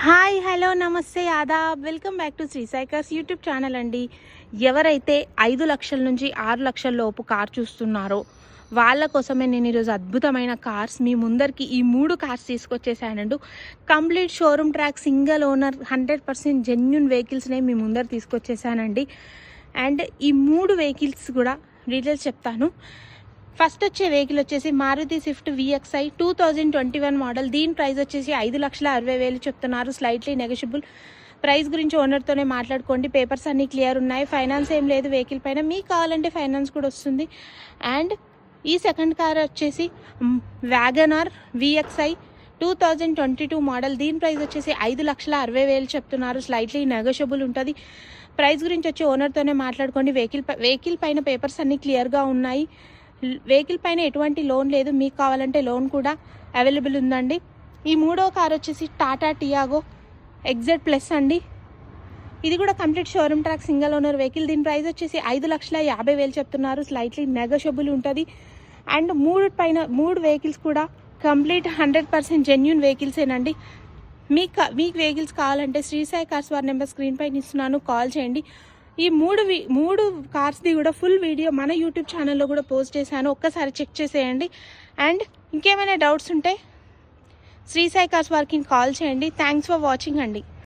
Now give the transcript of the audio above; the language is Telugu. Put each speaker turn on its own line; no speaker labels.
హాయ్ హలో నమస్తే ఆదాబ్ welcome back to Shri Sai cars YouTube channel అండి. ఎవరైతే 5 లక్షల నుంచి 6 లక్షల లోపు కార్ చూస్తున్నారో వాళ్ళ కోసమే నేను ఈరోజు అద్భుతమైన కార్స్ మీ ముందరికి ఈ 3 కార్స్ తీసుకొచ్చేసానండి. Complete showroom track single owner 100% genuine వెహికల్స్నే మీ ముందర తీసుకొచ్చేసానండి. అండ్ ఈ 3 వెహికల్స్ కూడా డీటెయిల్స్ చెప్తాను. ఫస్ట్ వచ్చే వెహికల్ వచ్చేసి మారుతి స్విఫ్ట్ VXI 2021 మోడల్. దీని ప్రైస్ వచ్చేసి 5,60,000 చెప్తున్నారు. Slightly negotiable. ప్రైస్ గురించి ఓనర్తోనే మాట్లాడుకోండి. పేపర్స్ అన్నీ క్లియర్ ఉన్నాయి. ఫైనాన్స్ ఏం లేదు వెహికల్ పైన. మీకు కావాలంటే ఫైనాన్స్ కూడా వస్తుంది. అండ్ ఈ సెకండ్ కార్ వచ్చేసి వ్యాగనార్ VXI 2022 మోడల్. దీని ప్రైస్ వచ్చేసి 5,60,000 చెప్తున్నారు. స్లైట్లీ నెగోషియబుల్ ఉంటుంది. ప్రైస్ గురించి వచ్చి ఓనర్తోనే మాట్లాడుకోండి. వెహికల్ పైన పేపర్స్ అన్నీ క్లియర్గా ఉన్నాయి. వెహికల్ పైన ఎటువంటి లోన్ లేదు. మీకు కావాలంటే లోన్ కూడా అవైలబుల్ ఉందండి. ఈ మూడో కార్ వచ్చేసి టాటా టియాగో XZ+ అండి. ఇది కూడా complete showroom track single owner vehicle. దీని ప్రైస్ వచ్చేసి 5,50,000 చెప్తున్నారు. స్లైట్లీ నెగోషియబుల్ ఉంటుంది. అండ్ మూడు వెహికల్స్ కూడా కంప్లీట్ 100% జెన్యున్ వెహికల్సేనండి. మీకు వెహికల్స్ కావాలంటే శ్రీ సాయి కార్స్ వారి నెంబర్ స్క్రీన్ పైన ఇస్తున్నాను, కాల్ చేయండి. ఈ మూడు కార్స్ది కూడా ఫుల్ వీడియో మన యూట్యూబ్ ఛానల్లో కూడా పోస్ట్ చేశాను, ఒక్కసారి చెక్ చేసేయండి. అండ్ ఇంకేమైనా డౌట్స్ ఉంటే శ్రీ సాయి కార్స్ వారికి కాల్ చేయండి. థ్యాంక్స్ ఫర్ వాచింగ్ అండి.